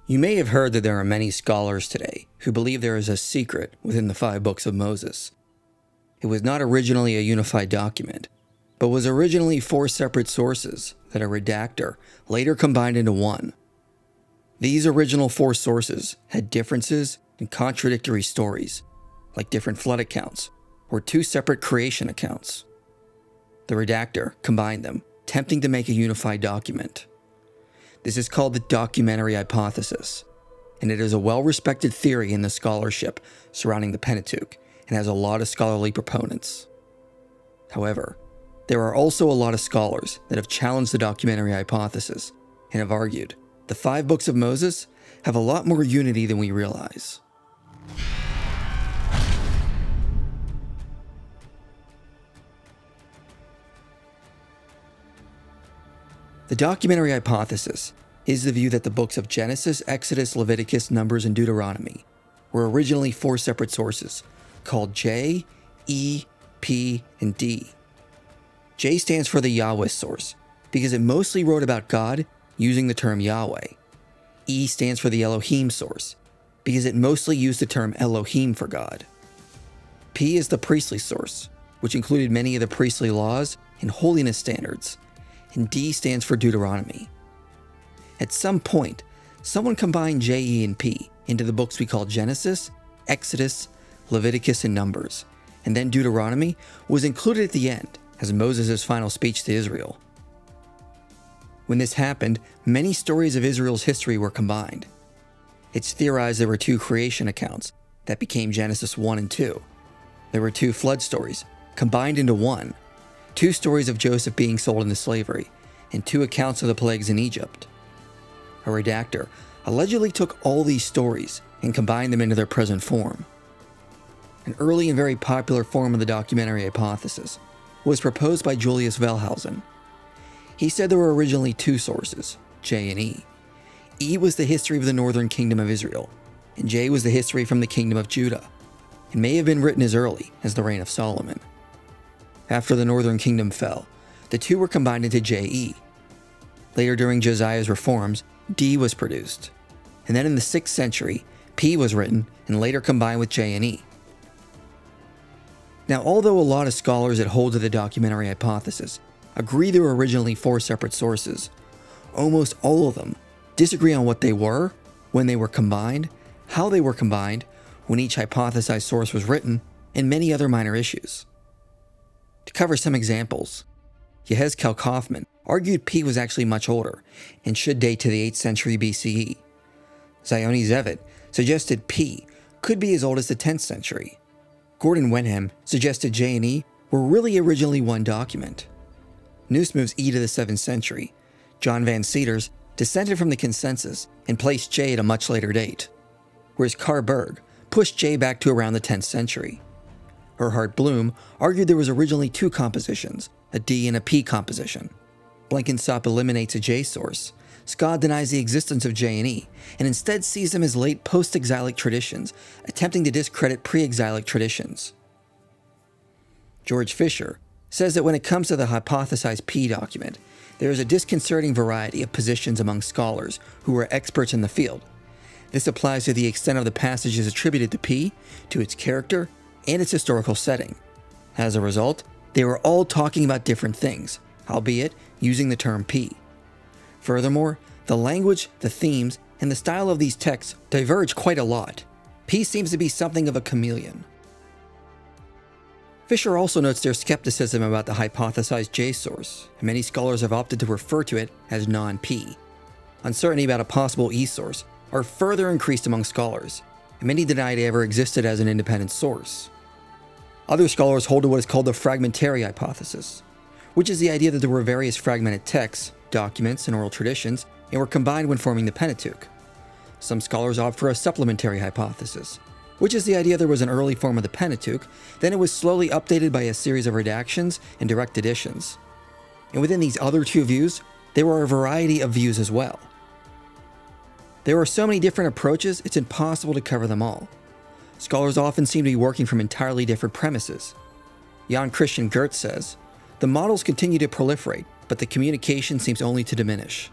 You may have heard that there are many scholars today who believe there is a secret within the 5 books of Moses. It was not originally a unified document, but was originally 4 separate sources that a redactor later combined into one. These original 4 sources had differences and contradictory stories, like different flood accounts or 2 separate creation accounts. The redactor combined them, attempting to make a unified document. This is called the Documentary Hypothesis, and it is a well-respected theory in the scholarship surrounding the Pentateuch and has a lot of scholarly proponents. However, there are also a lot of scholars that have challenged the Documentary Hypothesis and have argued the 5 books of Moses have a lot more unity than we realize. The Documentary Hypothesis is the view that the books of Genesis, Exodus, Leviticus, Numbers, and Deuteronomy were originally 4 separate sources called J, E, P, and D. J stands for the Yahweh source because it mostly wrote about God using the term Yahweh. E stands for the Elohim source because it mostly used the term Elohim for God. P is the priestly source, which included many of the priestly laws and holiness standards. And D stands for Deuteronomy. At some point, someone combined J, E, and P into the books we call Genesis, Exodus, Leviticus, and Numbers, and then Deuteronomy was included at the end as Moses' final speech to Israel. When this happened, many stories of Israel's history were combined. It's theorized there were 2 creation accounts that became Genesis 1 and 2. There were 2 flood stories combined into one, 2 stories of Joseph being sold into slavery, and 2 accounts of the plagues in Egypt. A redactor allegedly took all these stories and combined them into their present form. An early and very popular form of the Documentary Hypothesis was proposed by Julius Wellhausen. He said there were originally 2 sources, J and E. E was the history of the northern kingdom of Israel, and J was the history from the kingdom of Judah. It may have been written as early as the reign of Solomon. After the northern kingdom fell, the 2 were combined into J-E. Later during Josiah's reforms, D was produced. And then in the 6th century, P was written and later combined with J and E. Now, although a lot of scholars that hold to the Documentary Hypothesis agree there were originally 4 separate sources, almost all of them disagree on what they were, when they were combined, how they were combined, when each hypothesized source was written, and many other minor issues. To cover some examples, Yehezkel Kaufman argued P was actually much older and should date to the 8th century BCE. Zioni Zevit suggested P could be as old as the 10th century. Gordon Wenham suggested J and E were really originally one document. Noose moves E to the 7th century. John Van Seters dissented from the consensus and placed J at a much later date, whereas Carl Berg pushed J back to around the 10th century. Erhard Bloom argued there was originally 2 compositions, a D and a P composition. Blenkinsop eliminates a J source. Scott denies the existence of J and E, and instead sees them as late post-exilic traditions, attempting to discredit pre-exilic traditions. George Fisher says that when it comes to the hypothesized P document, there is a disconcerting variety of positions among scholars who are experts in the field. This applies to the extent of the passages attributed to P, to its character, and its historical setting. As a result, they were all talking about different things, albeit using the term P. Furthermore, the language, the themes, and the style of these texts diverge quite a lot. P seems to be something of a chameleon. Fisher also notes their skepticism about the hypothesized J source, and many scholars have opted to refer to it as non-P. Uncertainty about a possible E source are further increased among scholars, and many deny it ever existed as an independent source. Other scholars hold to what is called the Fragmentary Hypothesis, which is the idea that there were various fragmented texts, documents, and oral traditions, and were combined when forming the Pentateuch. Some scholars opt for a Supplementary Hypothesis, which is the idea there was an early form of the Pentateuch, then it was slowly updated by a series of redactions and direct additions. And within these other 2 views, there were a variety of views as well. There are so many different approaches, it's impossible to cover them all. Scholars often seem to be working from entirely different premises. Jan Christian Gertz says, "The models continue to proliferate, but the communication seems only to diminish."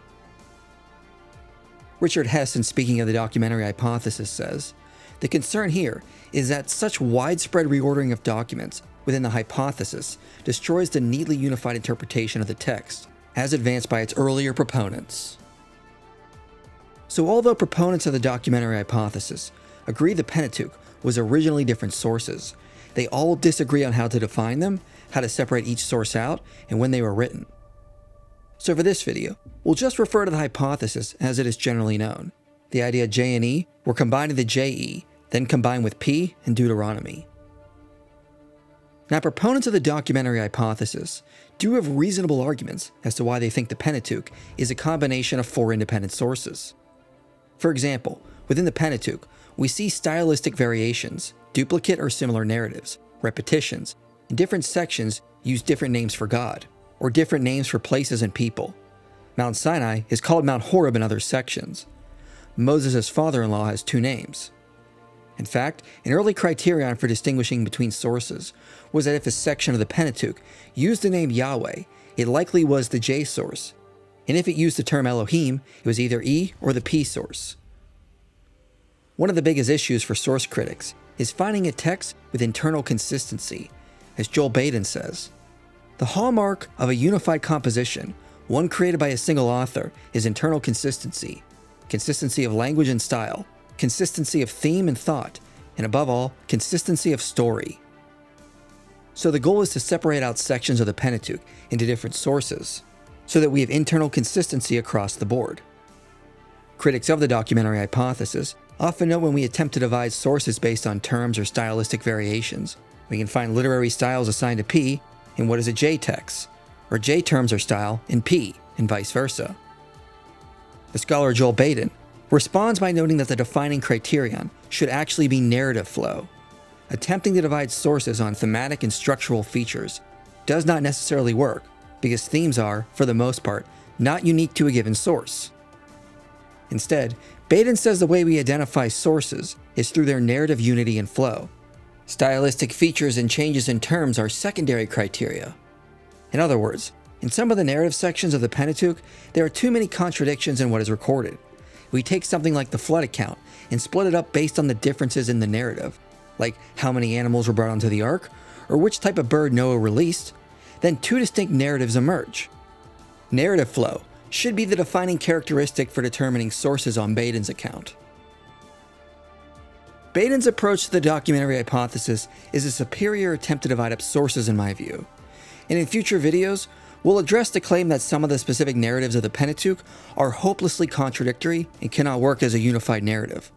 Richard Hess, in speaking of the documentary hypothesis, says, "The concern here is that such widespread reordering of documents within the hypothesis destroys the neatly unified interpretation of the text, as advanced by its earlier proponents." So although proponents of the documentary hypothesis agree the Pentateuch was originally different sources, they all disagree on how to define them, how to separate each source out, and when they were written. So for this video, we'll just refer to the hypothesis as it is generally known. The idea J and E were combined into JE, then combined with P and Deuteronomy. Now, proponents of the documentary hypothesis do have reasonable arguments as to why they think the Pentateuch is a combination of 4 independent sources. For example, within the Pentateuch, we see stylistic variations, duplicate or similar narratives, repetitions, and different sections use different names for God, or different names for places and people. Mount Sinai is called Mount Horeb in other sections. Moses' father-in-law has 2 names. In fact, an early criterion for distinguishing between sources was that if a section of the Pentateuch used the name Yahweh, it likely was the J source, and if it used the term Elohim, it was either E or the P source. One of the biggest issues for source critics is finding a text with internal consistency. As Joel Baden says, "The hallmark of a unified composition, one created by a single author, is internal consistency, consistency of language and style, consistency of theme and thought, and above all, consistency of story." So the goal is to separate out sections of the Pentateuch into different sources, so that we have internal consistency across the board. Critics of the documentary hypothesis often note when we attempt to divide sources based on terms or stylistic variations, we can find literary styles assigned to P in what is a J text, or J terms or style in P, and vice versa. The scholar Joel Baden responds by noting that the defining criterion should actually be narrative flow. Attempting to divide sources on thematic and structural features does not necessarily work, because themes are, for the most part, not unique to a given source. Instead, Baden says the way we identify sources is through their narrative unity and flow. Stylistic features and changes in terms are secondary criteria. In other words, in some of the narrative sections of the Pentateuch, there are too many contradictions in what is recorded. We take something like the flood account and split it up based on the differences in the narrative, like how many animals were brought onto the ark, or which type of bird Noah released, then 2 distinct narratives emerge. Narrative flow should be the defining characteristic for determining sources on Baden's account. Baden's approach to the documentary hypothesis is a superior attempt to divide up sources in my view, and in future videos, we'll address the claim that some of the specific narratives of the Pentateuch are hopelessly contradictory and cannot work as a unified narrative.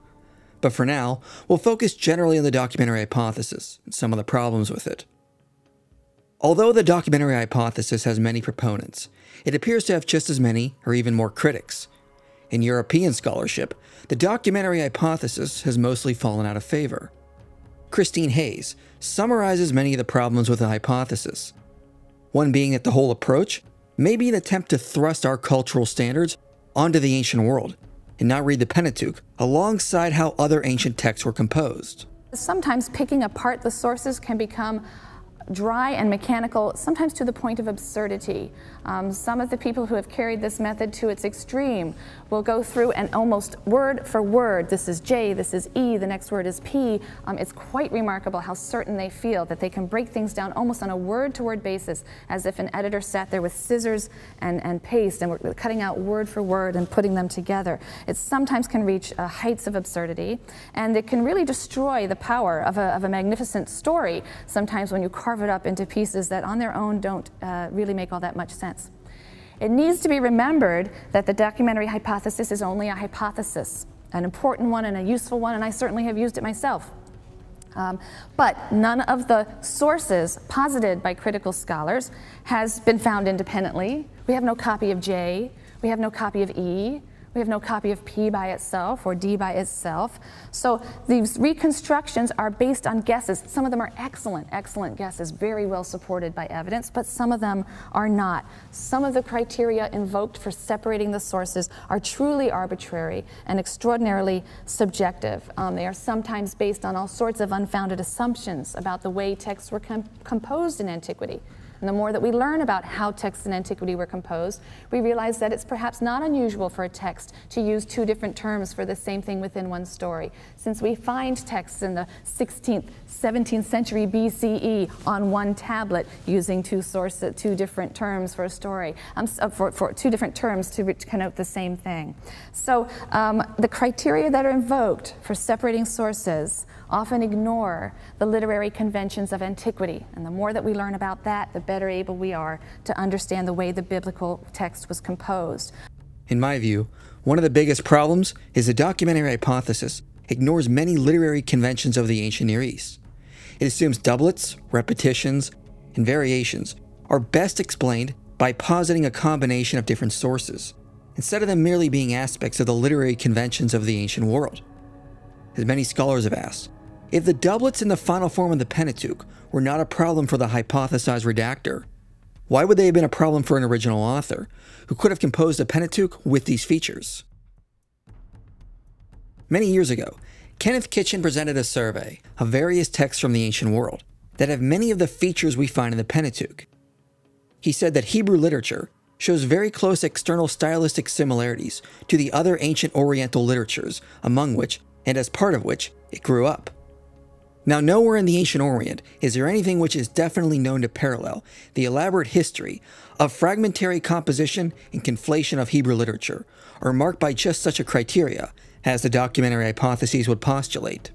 But for now, we'll focus generally on the documentary hypothesis and some of the problems with it. Although the documentary hypothesis has many proponents, it appears to have just as many or even more critics. In European scholarship, the documentary hypothesis has mostly fallen out of favor. Christine Hayes summarizes many of the problems with the hypothesis. One being that the whole approach may be an attempt to thrust our cultural standards onto the ancient world and not read the Pentateuch alongside how other ancient texts were composed. Sometimes picking apart the sources can become dry and mechanical, sometimes to the point of absurdity. Some of the people who have carried this method to its extreme will go through and almost word for word, this is J, this is E, the next word is P. It's quite remarkable how certain they feel that they can break things down almost on a word-to-word basis, as if an editor sat there with scissors and paste and we're cutting out word for word and putting them together. It sometimes can reach heights of absurdity, and it can really destroy the power of a magnificent story sometimes when you carve it up into pieces that on their own don't really make all that much sense. It needs to be remembered that the documentary hypothesis is only a hypothesis, an important one and a useful one, and I certainly have used it myself. But none of the sources posited by critical scholars has been found independently. We have no copy of J, we have no copy of E, we have no copy of P by itself or D by itself. So these reconstructions are based on guesses. Some of them are excellent, excellent guesses, very well supported by evidence, but some of them are not. Some of the criteria invoked for separating the sources are truly arbitrary and extraordinarily subjective. They are sometimes based on all sorts of unfounded assumptions about the way texts were composed in antiquity. And the more that we learn about how texts in antiquity were composed, we realize that it's perhaps not unusual for a text to use two different terms for the same thing within one story. Since we find texts in the 16th, 17th century BCE on one tablet using two different terms for a story, for two different terms to connote the same thing. So the criteria that are invoked for separating sources often ignore the literary conventions of antiquity. And the more that we learn about that, the better able we are to understand the way the biblical text was composed. In my view, one of the biggest problems is the documentary hypothesis ignores many literary conventions of the ancient Near East. It assumes doublets, repetitions, and variations are best explained by positing a combination of different sources, instead of them merely being aspects of the literary conventions of the ancient world. As many scholars have asked, if the doublets in the final form of the Pentateuch were not a problem for the hypothesized redactor, why would they have been a problem for an original author, who could have composed a Pentateuch with these features? Many years ago, Kenneth Kitchen presented a survey of various texts from the ancient world that have many of the features we find in the Pentateuch. He said that Hebrew literature shows very close external stylistic similarities to the other ancient Oriental literatures, among which, and as part of which, it grew up. Now, nowhere in the ancient Orient is there anything which is definitely known to parallel the elaborate history of fragmentary composition and conflation of Hebrew literature, or marked by just such a criteria as the documentary hypotheses would postulate.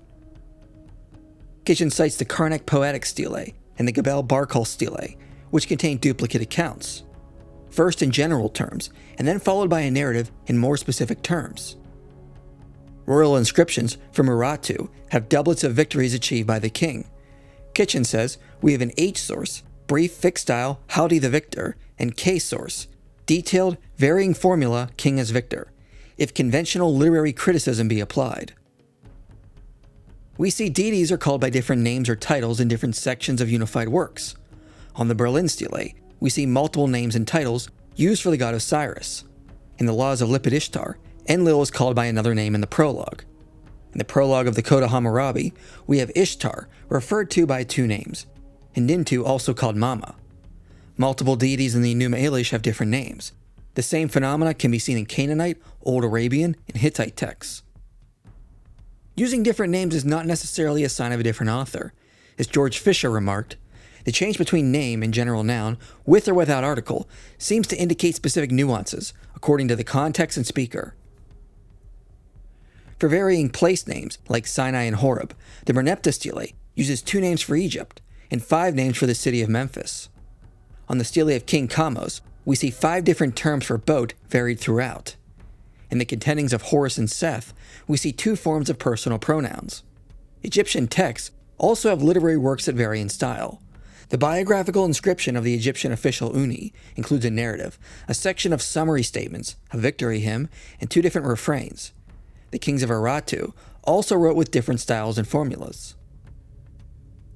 Kitchen cites the Karnak poetic stele and the Gebel Barkal stele, which contain duplicate accounts, first in general terms, and then followed by a narrative in more specific terms. Royal inscriptions from Urartu have doublets of victories achieved by the king. Kitchen says we have an H source, brief fixed style, Howdy the victor, and K source, detailed, varying formula, king as victor, if conventional literary criticism be applied. We see deities are called by different names or titles in different sections of unified works. On the Berlin stele, we see multiple names and titles used for the god Osiris. In the laws of Lipit Ishtar, Enlil is called by another name in the prologue. In the prologue of the Coda Hammurabi, we have Ishtar, referred to by two names, and Nintu, also called Mama. Multiple deities in the Enuma Elish have different names. The same phenomena can be seen in Canaanite, Old Arabian, and Hittite texts. Using different names is not necessarily a sign of a different author. As George Fisher remarked, the change between name and general noun, with or without article, seems to indicate specific nuances, according to the context and speaker. For varying place names, like Sinai and Horeb, the Merneptah stele uses two names for Egypt, and 5 names for the city of Memphis. On the stele of King Kamose, we see 5 different terms for boat varied throughout. In the contendings of Horus and Seth, we see 2 forms of personal pronouns. Egyptian texts also have literary works that vary in style. The biographical inscription of the Egyptian official Uni includes a narrative, a section of summary statements, a victory hymn, and 2 different refrains. The kings of Urartu also wrote with different styles and formulas.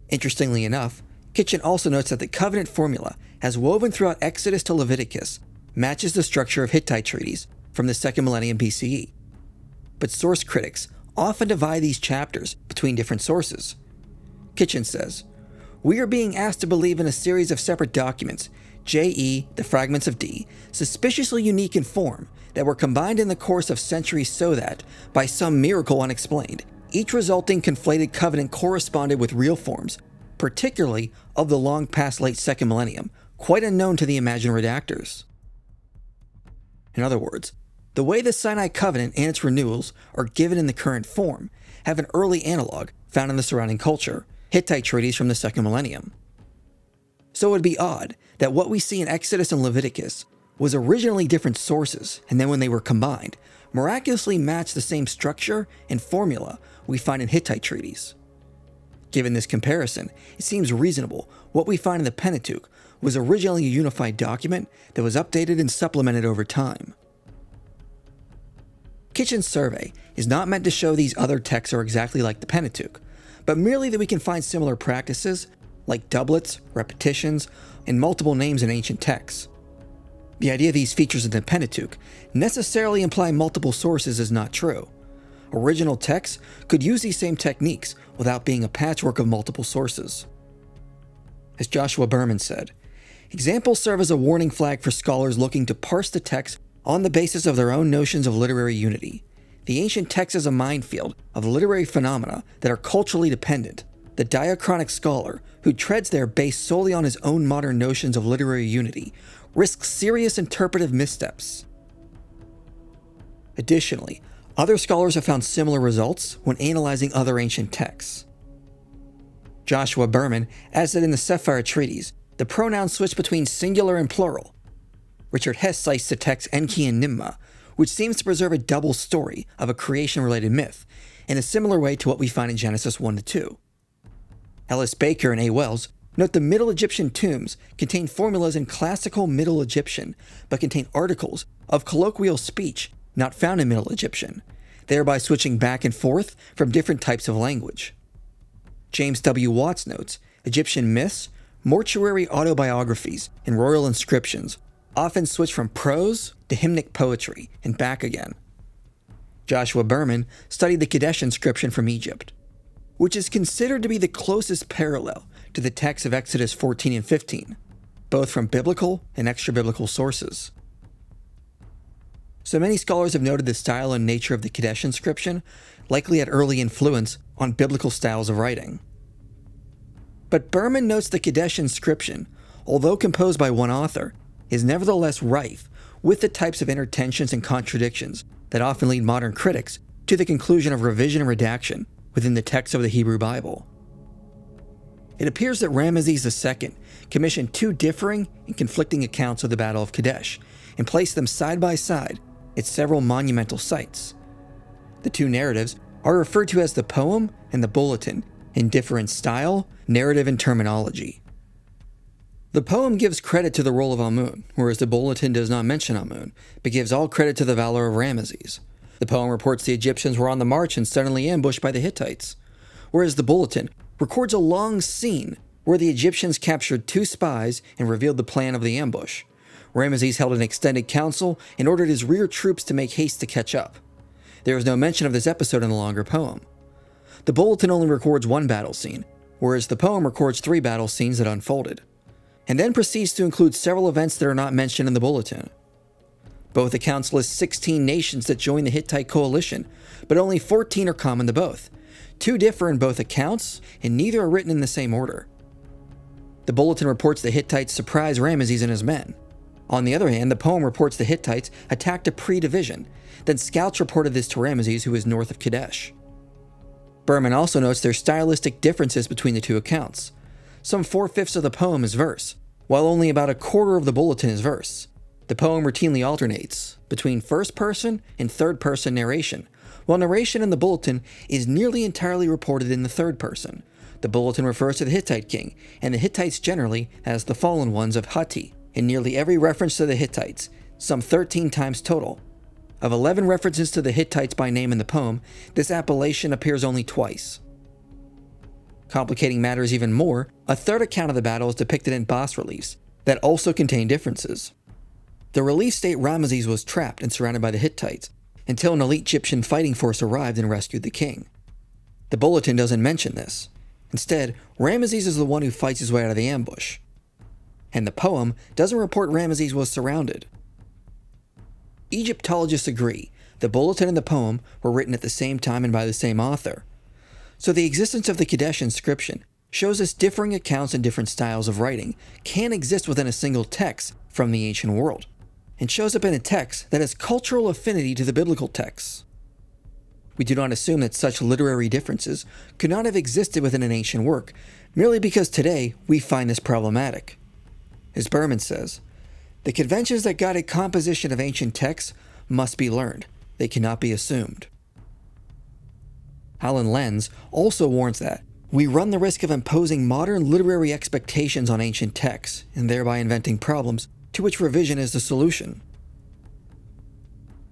Interestingly enough, Kitchen also notes that the covenant formula, as woven throughout Exodus to Leviticus, matches the structure of Hittite treaties from the 2nd millennium BCE. But source critics often divide these chapters between different sources. Kitchen says, "We are being asked to believe in a series of separate documents, J.E., the fragments of D, suspiciously unique in form, that were combined in the course of centuries so that, by some miracle unexplained, each resulting conflated covenant corresponded with real forms, particularly of the long past late 2nd millennium, quite unknown to the imagined redactors." In other words, the way the Sinai covenant and its renewals are given in the current form have an early analog found in the surrounding culture, Hittite treaties from the 2nd millennium. So it would be odd that what we see in Exodus and Leviticus was originally different sources, and then when they were combined, miraculously matched the same structure and formula we find in Hittite treaties. Given this comparison, it seems reasonable what we find in the Pentateuch was originally a unified document that was updated and supplemented over time. Kitchen's survey is not meant to show these other texts are exactly like the Pentateuch, but merely that we can find similar practices, like doublets, repetitions, and multiple names in ancient texts. The idea of these features in the Pentateuch necessarily imply multiple sources is not true. Original texts could use these same techniques without being a patchwork of multiple sources. As Joshua Berman said, Examples serve as a warning flag for scholars looking to parse the text on the basis of their own notions of literary unity. The ancient text is a minefield of literary phenomena that are culturally dependent. The diachronic scholar, who treads there based solely on his own modern notions of literary unity, risks serious interpretive missteps. Additionally, other scholars have found similar results when analyzing other ancient texts. Joshua Berman adds that in the Sephira Treatise, the pronouns switch between singular and plural. Richard Hess cites the text Enki and Nimma, which seems to preserve a double story of a creation-related myth, in a similar way to what we find in Genesis 1-2. Ellis Baker and A. Wells note the Middle Egyptian tombs contain formulas in classical Middle Egyptian, but contain articles of colloquial speech not found in Middle Egyptian, thereby switching back and forth from different types of language. James W. Watts notes Egyptian myths, mortuary autobiographies, and royal inscriptions often switch from prose to hymnic poetry and back again. Joshua Berman studied the Kadesh inscription from Egypt, which is considered to be the closest parallel to the texts of Exodus 14 and 15, both from biblical and extra-biblical sources. So many scholars have noted the style and nature of the Kadesh inscription likely had early influence on biblical styles of writing. But Berman notes the Kadesh inscription, although composed by one author, is nevertheless rife with the types of intertensions and contradictions that often lead modern critics to the conclusion of revision and redaction within the text of the Hebrew Bible. It appears that Ramesses II commissioned two differing and conflicting accounts of the Battle of Kadesh and placed them side by side at several monumental sites. The two narratives are referred to as the poem and the bulletin in different style, narrative, and terminology. The poem gives credit to the role of Amun, whereas the bulletin does not mention Amun, but gives all credit to the valor of Ramesses. The poem reports the Egyptians were on the march and suddenly ambushed by the Hittites, whereas the bulletin records a long scene where the Egyptians captured two spies and revealed the plan of the ambush. Ramesses held an extended council and ordered his rear troops to make haste to catch up. There is no mention of this episode in the longer poem. The bulletin only records one battle scene, whereas the poem records three battle scenes that unfolded, and then proceeds to include several events that are not mentioned in the bulletin. Both accounts list 16 nations that joined the Hittite coalition, but only 14 are common to both. Two differ in both accounts, and neither are written in the same order. The bulletin reports the Hittites surprised Ramesses and his men. On the other hand, the poem reports the Hittites attacked a pre-division, then scouts reported this to Ramesses, who is north of Kadesh. Berman also notes there are stylistic differences between the two accounts. Some 4/5 of the poem is verse, while only about a quarter of the bulletin is verse. The poem routinely alternates between first-person and third-person narration, while narration in the bulletin is nearly entirely reported in the third person. The bulletin refers to the Hittite king, and the Hittites generally as the fallen ones of Hatti, in nearly every reference to the Hittites, some 13 times total. Of 11 references to the Hittites by name in the poem, this appellation appears only twice. Complicating matters even more, a third account of the battle is depicted in bas-reliefs that also contain differences. The reliefs state Ramesses was trapped and surrounded by the Hittites until an elite Egyptian fighting force arrived and rescued the king. The bulletin doesn't mention this. Instead, Ramesses is the one who fights his way out of the ambush. And the poem doesn't report Ramesses was surrounded. Egyptologists agree the bulletin and the poem were written at the same time and by the same author. So the existence of the Kadesh inscription shows us differing accounts and different styles of writing can exist within a single text from the ancient world, and shows up in a text that has cultural affinity to the biblical texts. We do not assume that such literary differences could not have existed within an ancient work, merely because today we find this problematic. As Berman says, the conventions that guided composition of ancient texts must be learned. They cannot be assumed. Alan Lenz also warns that we run the risk of imposing modern literary expectations on ancient texts, and thereby inventing problems to which revision is the solution.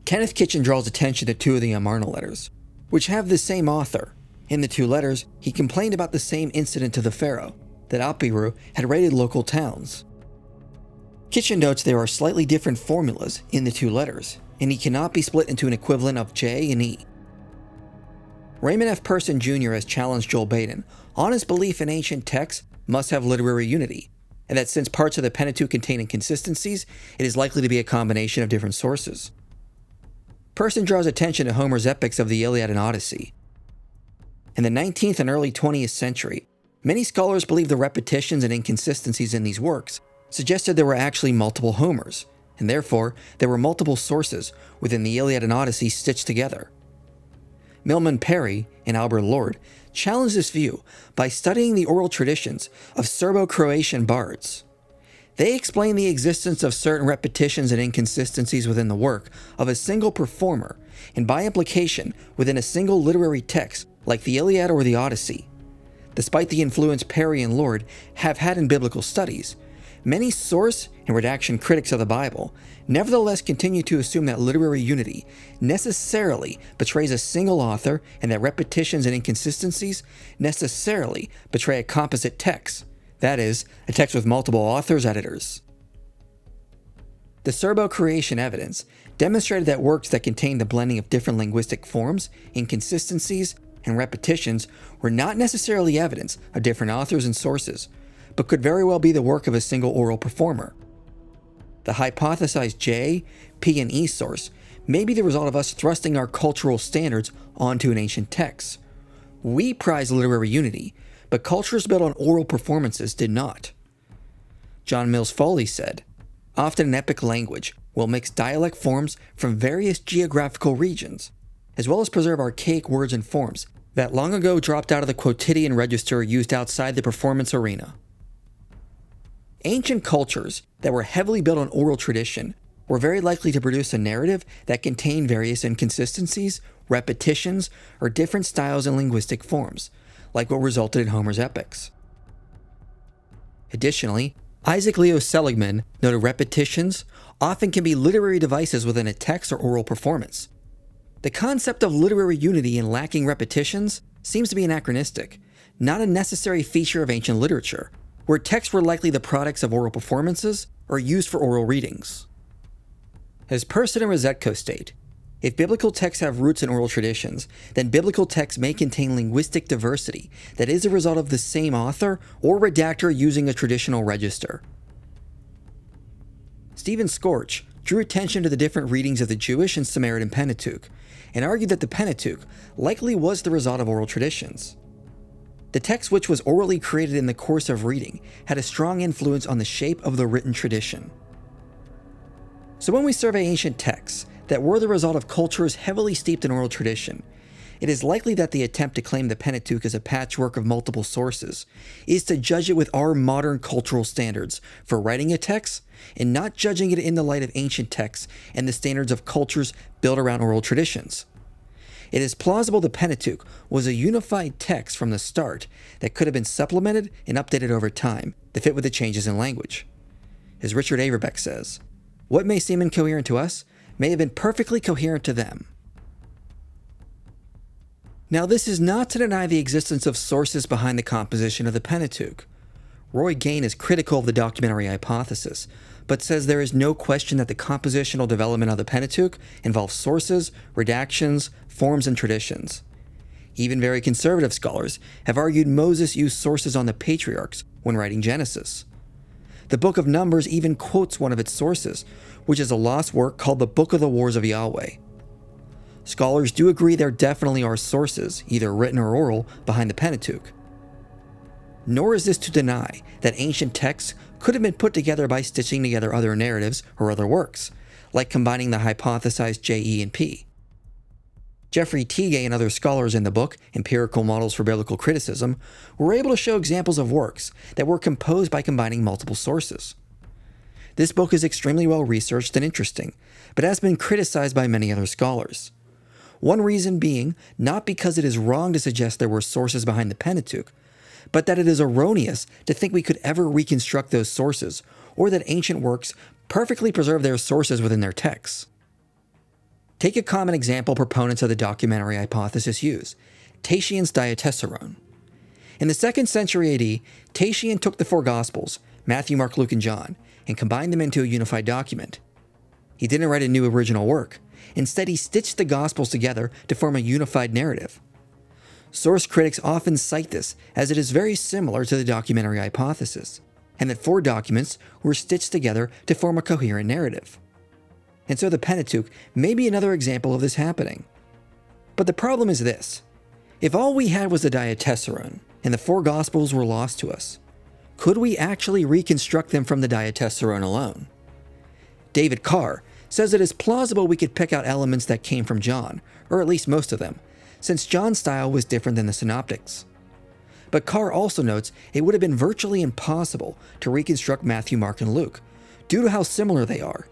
Kenneth Kitchen draws attention to two of the Amarna letters, which have the same author. In the two letters, he complained about the same incident to the pharaoh, that Apiru had raided local towns. Kitchen notes there are slightly different formulas in the two letters, and he cannot be split into an equivalent of J and E. Raymond F. Person Jr. has challenged Joel Baden on his belief in ancient texts must have literary unity, and that since parts of the Pentateuch contain inconsistencies, it is likely to be a combination of different sources. Person draws attention to Homer's epics of the Iliad and Odyssey. In the 19th and early 20th century, many scholars believe the repetitions and inconsistencies in these works suggested there were actually multiple Homers, and therefore there were multiple sources within the Iliad and Odyssey stitched together. Milman Parry and Albert Lord challenged this view by studying the oral traditions of Serbo-Croatian bards. They explain the existence of certain repetitions and inconsistencies within the work of a single performer, and by implication within a single literary text like the Iliad or the Odyssey. Despite the influence Parry and Lord have had in biblical studies, many source and redaction critics of the Bible nevertheless continue to assume that literary unity necessarily betrays a single author and that repetitions and inconsistencies necessarily betray a composite text, that is, a text with multiple authors, editors. The Serbo-Croatian evidence demonstrated that works that contained the blending of different linguistic forms, inconsistencies, and repetitions were not necessarily evidence of different authors and sources, but could very well be the work of a single oral performer. The hypothesized J, P, and E source may be the result of us thrusting our cultural standards onto an ancient text. We prize literary unity, but cultures built on oral performances did not. John Mills Foley said, "Often an epic language will mix dialect forms from various geographical regions, as well as preserve archaic words and forms that long ago dropped out of the quotidian register used outside the performance arena." Ancient cultures that were heavily built on oral tradition were very likely to produce a narrative that contained various inconsistencies, repetitions, or different styles and linguistic forms, like what resulted in Homer's epics. Additionally, Isaac Leo Seligman noted repetitions often can be literary devices within a text or oral performance. The concept of literary unity in lacking repetitions seems to be anachronistic, not a necessary feature of ancient literature, where texts were likely the products of oral performances or used for oral readings. As Person and Rosetko state, if biblical texts have roots in oral traditions, then biblical texts may contain linguistic diversity that is a result of the same author or redactor using a traditional register. Stephen Scorch drew attention to the different readings of the Jewish and Samaritan Pentateuch, and argued that the Pentateuch likely was the result of oral traditions. The text, which was orally created in the course of reading, had a strong influence on the shape of the written tradition. So when we survey ancient texts that were the result of cultures heavily steeped in oral tradition, it is likely that the attempt to claim the Pentateuch as a patchwork of multiple sources is to judge it with our modern cultural standards for writing a text, and not judging it in the light of ancient texts and the standards of cultures built around oral traditions. It is plausible the Pentateuch was a unified text from the start that could have been supplemented and updated over time to fit with the changes in language. As Richard Averbeck says, "What may seem incoherent to us may have been perfectly coherent to them." Now, this is not to deny the existence of sources behind the composition of the Pentateuch. Roy Gain is critical of the documentary hypothesis, but says there is no question that the compositional development of the Pentateuch involves sources, redactions, forms, and traditions. Even very conservative scholars have argued Moses used sources on the patriarchs when writing Genesis. The Book of Numbers even quotes one of its sources, which is a lost work called the Book of the Wars of Yahweh. Scholars do agree there definitely are sources, either written or oral, behind the Pentateuch. Nor is this to deny that ancient texts could have been put together by stitching together other narratives or other works, like combining the hypothesized J, E, and P. Jeffrey Teague and other scholars in the book, Empirical Models for Biblical Criticism, were able to show examples of works that were composed by combining multiple sources. This book is extremely well researched and interesting, but has been criticized by many other scholars. One reason being not because it is wrong to suggest there were sources behind the Pentateuch, but that it is erroneous to think we could ever reconstruct those sources, or that ancient works perfectly preserve their sources within their texts. Take a common example proponents of the documentary hypothesis use, Tatian's Diatessaron. In the 2nd century AD, Tatian took the 4 Gospels, Matthew, Mark, Luke, and John, and combined them into a unified document. He didn't write a new original work. Instead, he stitched the Gospels together to form a unified narrative. Source critics often cite this as it is very similar to the documentary hypothesis, and that 4 documents were stitched together to form a coherent narrative. And so the Pentateuch may be another example of this happening. But the problem is this: if all we had was the Diatessaron, and the 4 Gospels were lost to us, could we actually reconstruct them from the Diatessaron alone? David Carr says it is plausible we could pick out elements that came from John, or at least most of them, since John's style was different than the Synoptics. But Carr also notes it would have been virtually impossible to reconstruct Matthew, Mark, and Luke, due to how similar they are.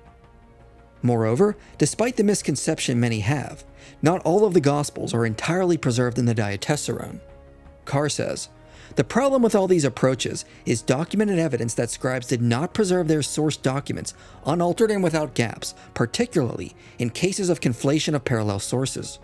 Moreover, despite the misconception many have, not all of the Gospels are entirely preserved in the Diatessaron. Carr says, "The problem with all these approaches is documented evidence that scribes did not preserve their source documents unaltered and without gaps, particularly in cases of conflation of parallel sources.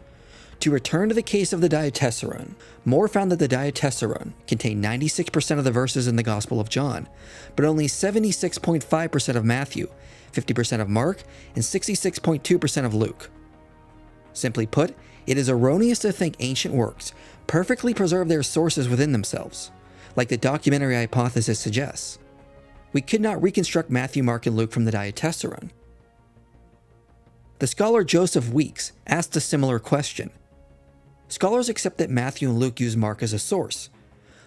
To return to the case of the Diatessaron, Moore found that the Diatessaron contained 96% of the verses in the Gospel of John, but only 76.5% of Matthew, 50% of Mark, and 66.2% of Luke. Simply put, it is erroneous to think ancient works perfectly preserve their sources within themselves, like the documentary hypothesis suggests. We could not reconstruct Matthew, Mark, and Luke from the Diatessaron." The scholar Joseph Weeks asked a similar question. Scholars accept that Matthew and Luke use Mark as a source,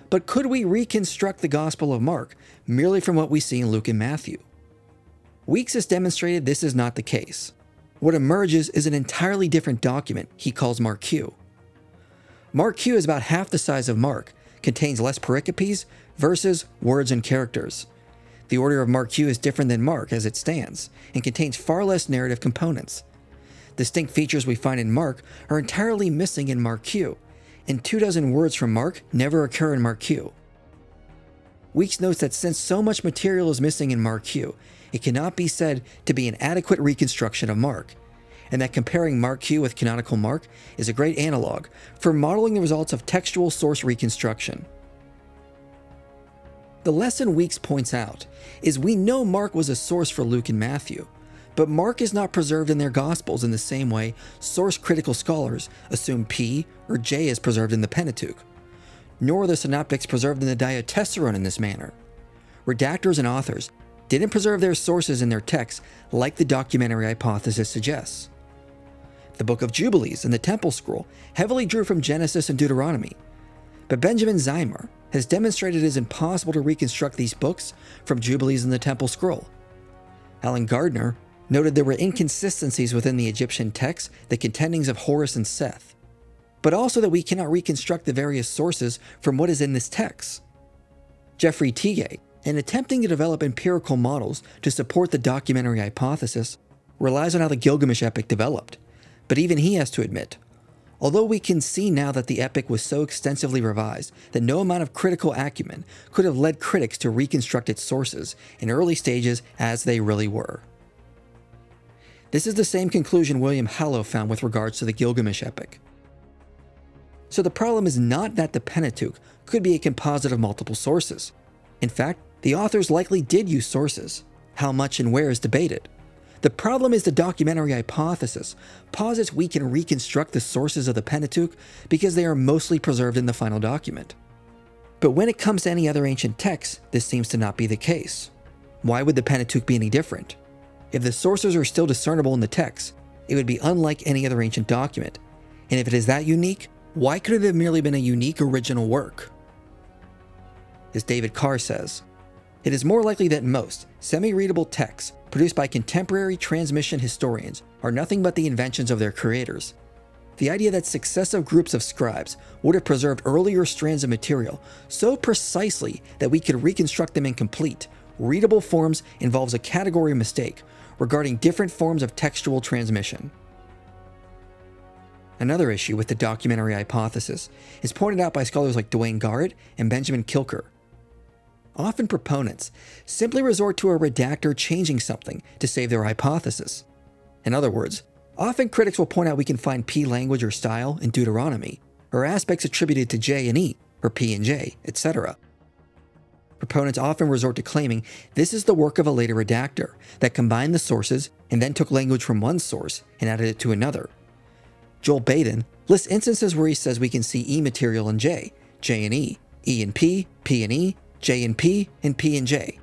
but could we reconstruct the Gospel of Mark merely from what we see in Luke and Matthew? Weeks has demonstrated this is not the case. What emerges is an entirely different document he calls Mark Q. Mark Q is about half the size of Mark, contains less pericopes, verses, words, and characters. The order of Mark Q is different than Mark as it stands, and contains far less narrative components. Distinct features we find in Mark are entirely missing in Mark Q, and 24 words from Mark never occur in Mark Q. Weeks notes that since so much material is missing in Mark Q, it cannot be said to be an adequate reconstruction of Mark, and that comparing Mark Q with canonical Mark is a great analog for modeling the results of textual source reconstruction. The lesson Weeks points out is we know Mark was a source for Luke and Matthew, but Mark is not preserved in their Gospels in the same way source-critical scholars assume P or J is preserved in the Pentateuch, nor are the Synoptics preserved in the Diatessaron in this manner. Redactors and authors didn't preserve their sources in their texts like the documentary hypothesis suggests. The Book of Jubilees and the Temple Scroll heavily drew from Genesis and Deuteronomy, but Benjamin Kilchör has demonstrated it is impossible to reconstruct these books from Jubilees and the Temple Scroll. Alan Gardner noted there were inconsistencies within the Egyptian texts, the contendings of Horus and Seth, but also that we cannot reconstruct the various sources from what is in this text. Jeffrey Teague, in attempting to develop empirical models to support the documentary hypothesis, relies on how the Gilgamesh epic developed, but even he has to admit, although we can see now that the epic was so extensively revised that no amount of critical acumen could have led critics to reconstruct its sources in early stages as they really were. This is the same conclusion William Hallow found with regards to the Gilgamesh epic. So the problem is not that the Pentateuch could be a composite of multiple sources. In fact, the authors likely did use sources. How much and where is debated. The problem is the documentary hypothesis posits we can reconstruct the sources of the Pentateuch because they are mostly preserved in the final document. But when it comes to any other ancient text, this seems to not be the case. Why would the Pentateuch be any different? If the sources are still discernible in the text, it would be unlike any other ancient document. And if it is that unique, why could it have merely been a unique original work? As David Carr says, it is more likely that most semi-readable texts produced by contemporary transmission historians are nothing but the inventions of their creators. The idea that successive groups of scribes would have preserved earlier strands of material so precisely that we could reconstruct them in complete, readable forms involves a category mistake regarding different forms of textual transmission. Another issue with the documentary hypothesis is pointed out by scholars like Dwayne Garrett and Benjamin Kilchör. Often proponents simply resort to a redactor changing something to save their hypothesis. In other words, often critics will point out we can find P language or style in Deuteronomy, or aspects attributed to J and E, or P and J, etc. Proponents often resort to claiming this is the work of a later redactor that combined the sources and then took language from one source and added it to another. Joel Baden lists instances where he says we can see E material in J, J and E, E and P and E, J and P and J,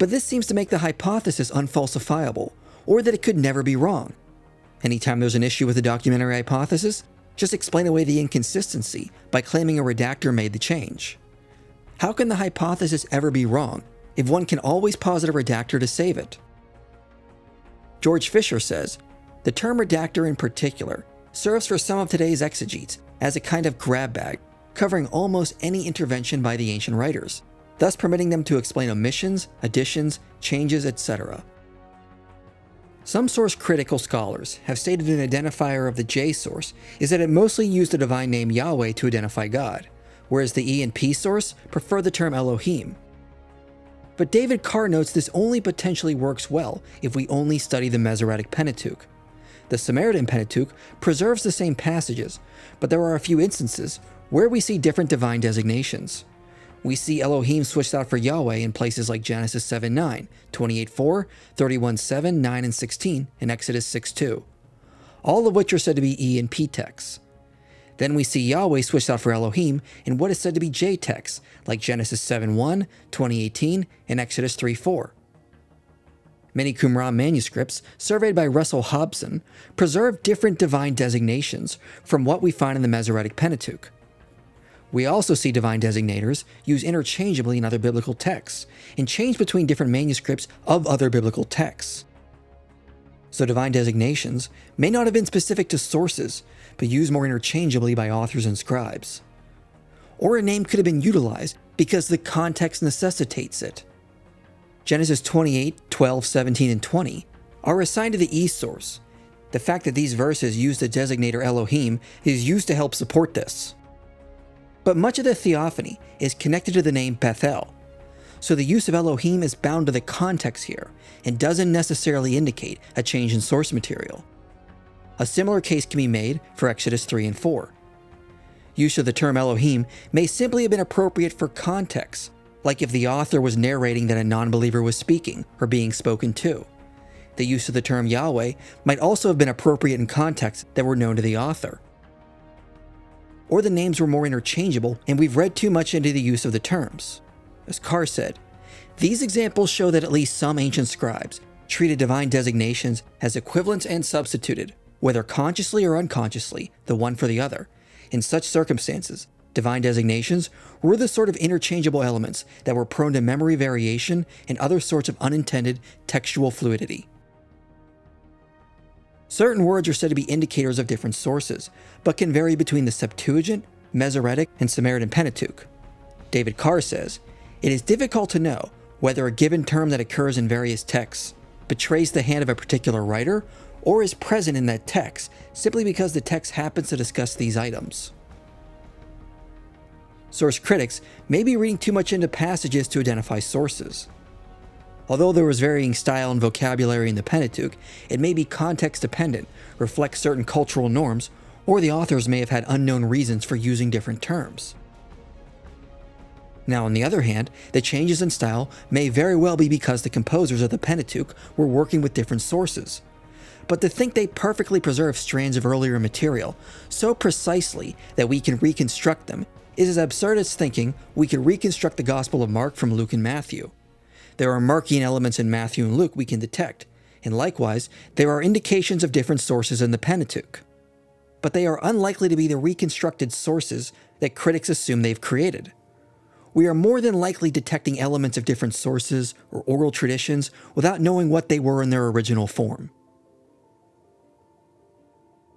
But this seems to make the hypothesis unfalsifiable, or that it could never be wrong. Anytime there's an issue with the documentary hypothesis, just explain away the inconsistency by claiming a redactor made the change. How can the hypothesis ever be wrong if one can always posit a redactor to save it? George Fisher says, the term redactor in particular serves for some of today's exegetes as a kind of grab bag, covering almost any intervention by the ancient writers, thus permitting them to explain omissions, additions, changes, etc. Some source-critical scholars have stated an identifier of the J source is that it mostly used the divine name Yahweh to identify God, whereas the E and P source prefer the term Elohim. But David Carr notes this only potentially works well if we only study the Masoretic Pentateuch. The Samaritan Pentateuch preserves the same passages, but there are a few instances where we see different divine designations. We see Elohim switched out for Yahweh in places like Genesis 7:9, 28:4, 31:7, 9, and 16, and Exodus 6:2, all of which are said to be E and P texts. Then we see Yahweh switched out for Elohim in what is said to be J texts, like Genesis 7:1, 20:18, and Exodus 3:4. Many Qumran manuscripts, surveyed by Russell Hobson, preserve different divine designations from what we find in the Masoretic Pentateuch. We also see divine designators used interchangeably in other biblical texts, and change between different manuscripts of other biblical texts. So divine designations may not have been specific to sources, but used more interchangeably by authors and scribes. Or a name could have been utilized because the context necessitates it. Genesis 28, 12, 17, and 20 are assigned to the E source. The fact that these verses use the designator Elohim is used to help support this. But much of the theophany is connected to the name Bethel, so the use of Elohim is bound to the context here and doesn't necessarily indicate a change in source material. A similar case can be made for Exodus 3 and 4. Use of the term Elohim may simply have been appropriate for context, like if the author was narrating that a non-believer was speaking or being spoken to. The use of the term Yahweh might also have been appropriate in contexts that were known to the author. Or the names were more interchangeable and we've read too much into the use of the terms. As Carr said, these examples show that at least some ancient scribes treated divine designations as equivalents and substituted, whether consciously or unconsciously, the one for the other. In such circumstances, divine designations were the sort of interchangeable elements that were prone to memory variation and other sorts of unintended textual fluidity. Certain words are said to be indicators of different sources, but can vary between the Septuagint, Masoretic, and Samaritan Pentateuch. David Carr says, it is difficult to know whether a given term that occurs in various texts betrays the hand of a particular writer or is present in that text simply because the text happens to discuss these items. Source critics may be reading too much into passages to identify sources. Although there was varying style and vocabulary in the Pentateuch, it may be context dependent, reflect certain cultural norms, or the authors may have had unknown reasons for using different terms. Now, on the other hand, the changes in style may very well be because the composers of the Pentateuch were working with different sources. But to think they perfectly preserve strands of earlier material so precisely that we can reconstruct them is as absurd as thinking we could reconstruct the Gospel of Mark from Luke and Matthew. There are Markian elements in Matthew and Luke we can detect, and likewise, there are indications of different sources in the Pentateuch. But they are unlikely to be the reconstructed sources that critics assume they've created. We are more than likely detecting elements of different sources or oral traditions without knowing what they were in their original form.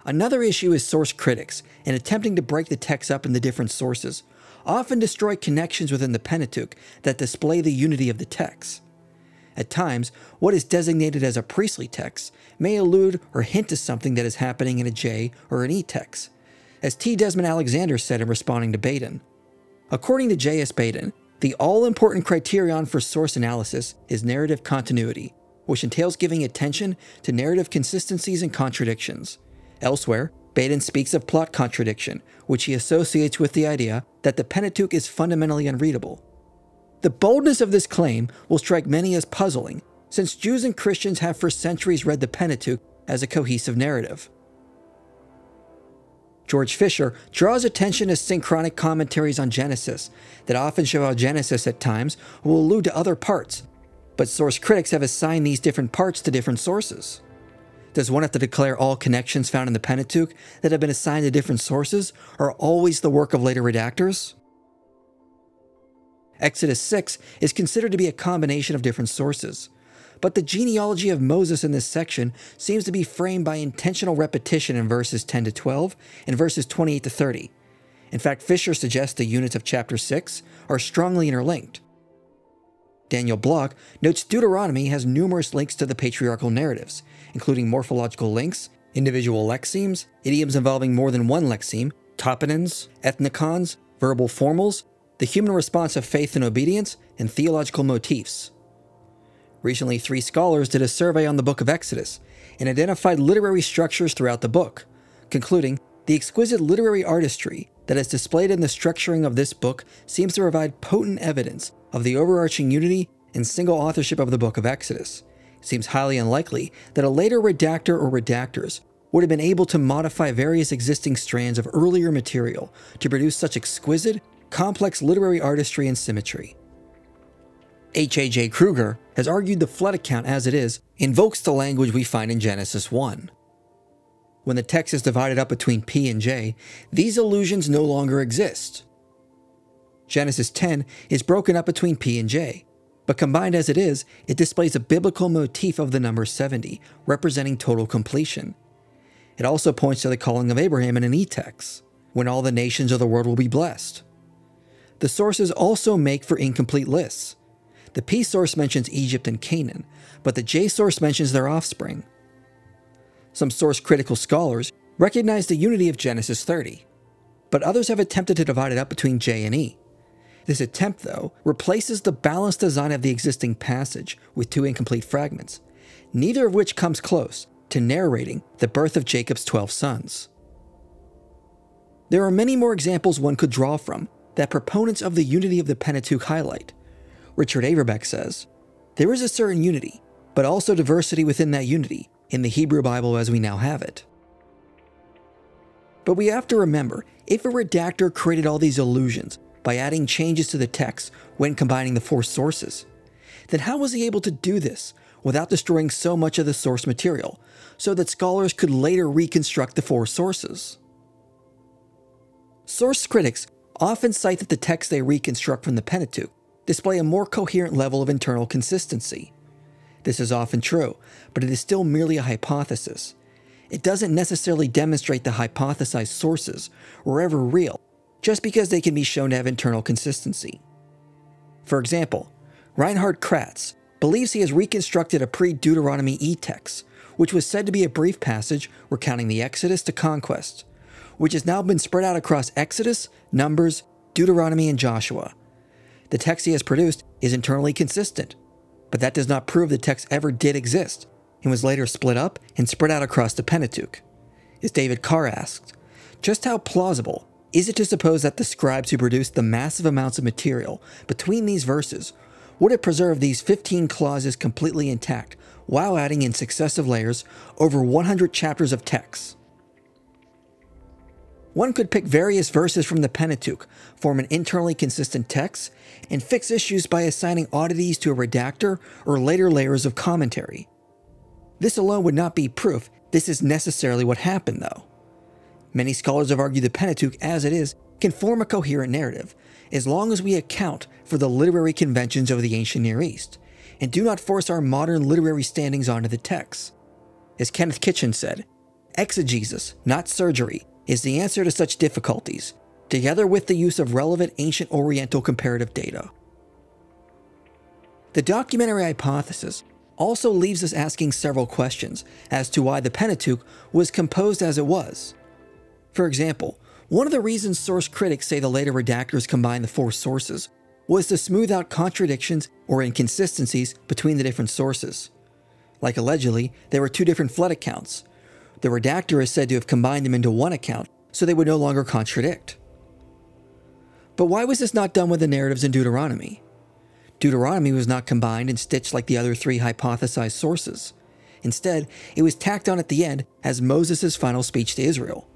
Another issue is source critics, and attempting to break the text up into different sources, often destroy connections within the Pentateuch that display the unity of the text. At times, what is designated as a priestly text may allude or hint to something that is happening in a J or an E text, as T. Desmond Alexander said in responding to Baden. According to J.S. Baden, the all-important criterion for source analysis is narrative continuity, which entails giving attention to narrative consistencies and contradictions. Elsewhere, Baden speaks of plot contradiction, which he associates with the idea that the Pentateuch is fundamentally unreadable. The boldness of this claim will strike many as puzzling, since Jews and Christians have for centuries read the Pentateuch as a cohesive narrative. George Fisher draws attention to synchronic commentaries on Genesis that often show how Genesis at times will allude to other parts, But source critics have assigned these different parts to different sources. Does one have to declare all connections found in the Pentateuch that have been assigned to different sources are always the work of later redactors? Exodus 6 is considered to be a combination of different sources, but the genealogy of Moses in this section seems to be framed by intentional repetition in verses 10 to 12 and verses 28 to 30. In fact, Fisher suggests the units of chapter 6 are strongly interlinked. Daniel Block notes Deuteronomy has numerous links to the patriarchal narratives, including morphological links, individual lexemes, idioms involving more than one lexeme, toponens, ethnicons, verbal formals, the human response of faith and obedience, and theological motifs. Recently, 3 scholars did a survey on the book of Exodus and identified literary structures throughout the book, concluding the exquisite literary artistry that is displayed in the structuring of this book seems to provide potent evidence of the overarching unity and single authorship of the book of Exodus. It seems highly unlikely that a later redactor or redactors would have been able to modify various existing strands of earlier material to produce such exquisite, complex literary artistry and symmetry. H.A.J. Kruger has argued the flood account as it is invokes the language we find in Genesis 1. When the text is divided up between P and J, these allusions no longer exist. Genesis 10 is broken up between P and J, but combined as it is, it displays a biblical motif of the number 70, representing total completion. It also points to the calling of Abraham in an E-text, when all the nations of the world will be blessed. The sources also make for incomplete lists. The P source mentions Egypt and Canaan, but the J source mentions their offspring. Some source-critical scholars recognize the unity of Genesis 30, but others have attempted to divide it up between J and E. This attempt, though, replaces the balanced design of the existing passage with 2 incomplete fragments, neither of which comes close to narrating the birth of Jacob's 12 sons. There are many more examples one could draw from that proponents of the unity of the Pentateuch highlight. Richard Averbeck says, "There is a certain unity, but also diversity within that unity in the Hebrew Bible as we now have it." But we have to remember, if a redactor created all these allusions by adding changes to the text when combining the 4 sources, then how was he able to do this without destroying so much of the source material, so that scholars could later reconstruct the 4 sources? Source critics often cite that the texts they reconstruct from the Pentateuch display a more coherent level of internal consistency. This is often true, but it is still merely a hypothesis. It doesn't necessarily demonstrate the hypothesized sources were ever real, just because they can be shown to have internal consistency. For example, Reinhard Kratz believes he has reconstructed a pre-Deuteronomy E-text, which was said to be a brief passage recounting the Exodus to conquest, which has now been spread out across Exodus, Numbers, Deuteronomy, and Joshua. The text he has produced is internally consistent, but that does not prove the text ever did exist and was later split up and spread out across the Pentateuch. As David Carr asked, just how plausible is it to suppose that the scribes who produced the massive amounts of material between these verses would have preserved these 15 clauses completely intact while adding in successive layers over 100 chapters of text? One could pick various verses from the Pentateuch, form an internally consistent text, and fix issues by assigning oddities to a redactor or later layers of commentary. This alone would not be proof this is necessarily what happened, though. Many scholars have argued the Pentateuch as it is can form a coherent narrative, as long as we account for the literary conventions of the ancient Near East, and do not force our modern literary standings onto the text. As Kenneth Kitchen said, exegesis, not surgery, is the answer to such difficulties, together with the use of relevant ancient Oriental comparative data. The documentary hypothesis also leaves us asking several questions as to why the Pentateuch was composed as it was. For example, one of the reasons source critics say the later redactors combined the 4 sources was to smooth out contradictions or inconsistencies between the different sources. Like allegedly, there were 2 different flood accounts. The redactor is said to have combined them into one account so they would no longer contradict. But why was this not done with the narratives in Deuteronomy? Deuteronomy was not combined and stitched like the other 3 hypothesized sources. Instead, it was tacked on at the end as Moses' final speech to Israel.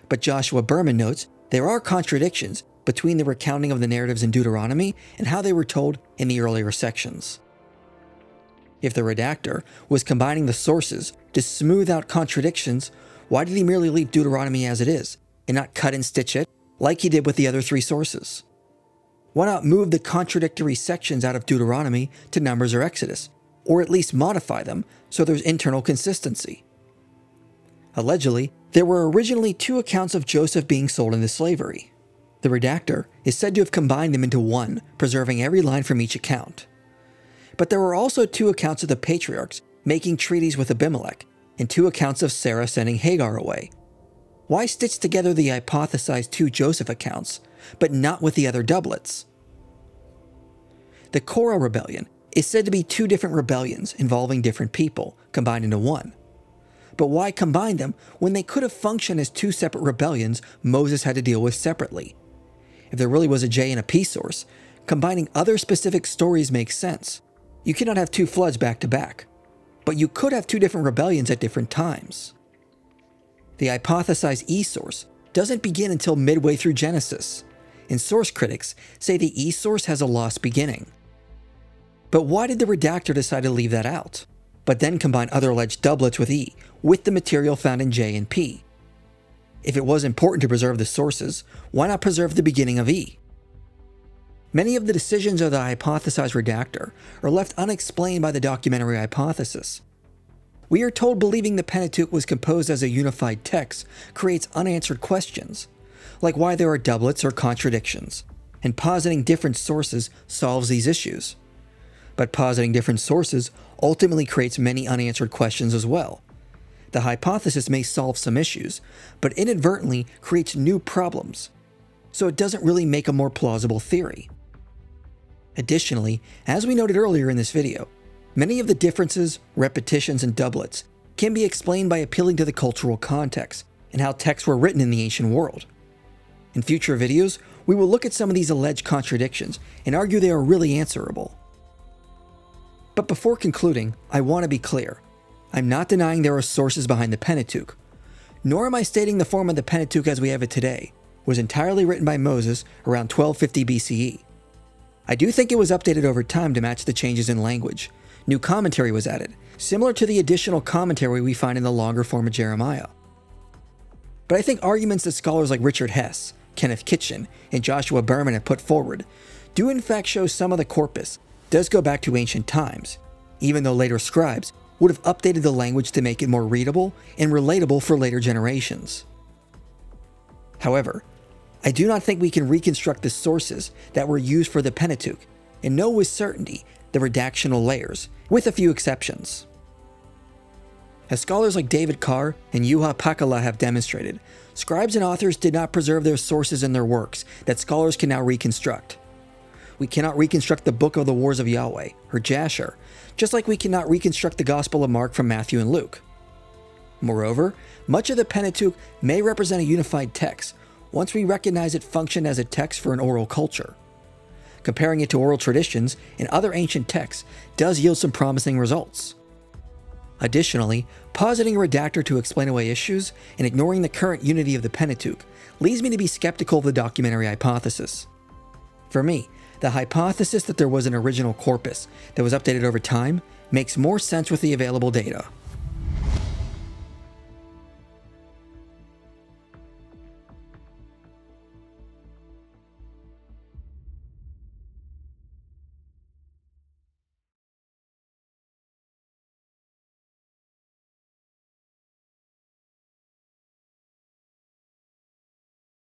But Joshua Berman notes there are contradictions between the recounting of the narratives in Deuteronomy and how they were told in the earlier sections. If the redactor was combining the sources to smooth out contradictions, why did he merely leave Deuteronomy as it is, and not cut and stitch it like he did with the other 3 sources? Why not move the contradictory sections out of Deuteronomy to Numbers or Exodus, or at least modify them so there's internal consistency? Allegedly, there were originally 2 accounts of Joseph being sold into slavery. The redactor is said to have combined them into one, preserving every line from each account. But there were also 2 accounts of the patriarchs making treaties with Abimelech, and 2 accounts of Sarah sending Hagar away. Why stitch together the hypothesized 2 Joseph accounts, but not with the other doublets? The Choral Rebellion is said to be 2 different rebellions involving different people, combined into one. But why combine them when they could have functioned as 2 separate rebellions Moses had to deal with separately? If there really was a J and a P source, combining other specific stories makes sense. You cannot have 2 floods back to back, but you could have 2 different rebellions at different times. The hypothesized E source doesn't begin until midway through Genesis, and source critics say the E source has a lost beginning. But why did the redactor decide to leave that out, but then combine other alleged doublets with E with the material found in J and P? If it was important to preserve the sources, why not preserve the beginning of E? Many of the decisions of the hypothesized redactor are left unexplained by the documentary hypothesis. We are told believing the Pentateuch was composed as a unified text creates unanswered questions, like why there are doublets or contradictions, and positing different sources solves these issues. But positing different sources ultimately creates many unanswered questions as well. The hypothesis may solve some issues, but inadvertently creates new problems, so it doesn't really make a more plausible theory. Additionally, as we noted earlier in this video, many of the differences, repetitions, and doublets can be explained by appealing to the cultural context and how texts were written in the ancient world. In future videos, we will look at some of these alleged contradictions and argue they are really answerable. But before concluding, I want to be clear. I'm not denying there are sources behind the Pentateuch, nor am I stating the form of the Pentateuch as we have it today was entirely written by Moses around 1250 BCE. I do think it was updated over time to match the changes in language. New commentary was added, similar to the additional commentary we find in the longer form of Jeremiah. But I think arguments that scholars like Richard Hess, Kenneth Kitchen, and Joshua Berman have put forward do in fact show some of the corpus does go back to ancient times, even though later scribes would have updated the language to make it more readable and relatable for later generations. However, I do not think we can reconstruct the sources that were used for the Pentateuch and know with certainty the redactional layers, with a few exceptions. As scholars like David Carr and Juha Pakala have demonstrated, scribes and authors did not preserve their sources in their works that scholars can now reconstruct. We cannot reconstruct the Book of the Wars of Yahweh, or Jasher, just like we cannot reconstruct the Gospel of Mark from Matthew and Luke. Moreover, much of the Pentateuch may represent a unified text once we recognize it functioned as a text for an oral culture. Comparing it to oral traditions and other ancient texts does yield some promising results. Additionally, positing a redactor to explain away issues and ignoring the current unity of the Pentateuch leads me to be skeptical of the documentary hypothesis. For me, the hypothesis that there was an original corpus that was updated over time makes more sense with the available data.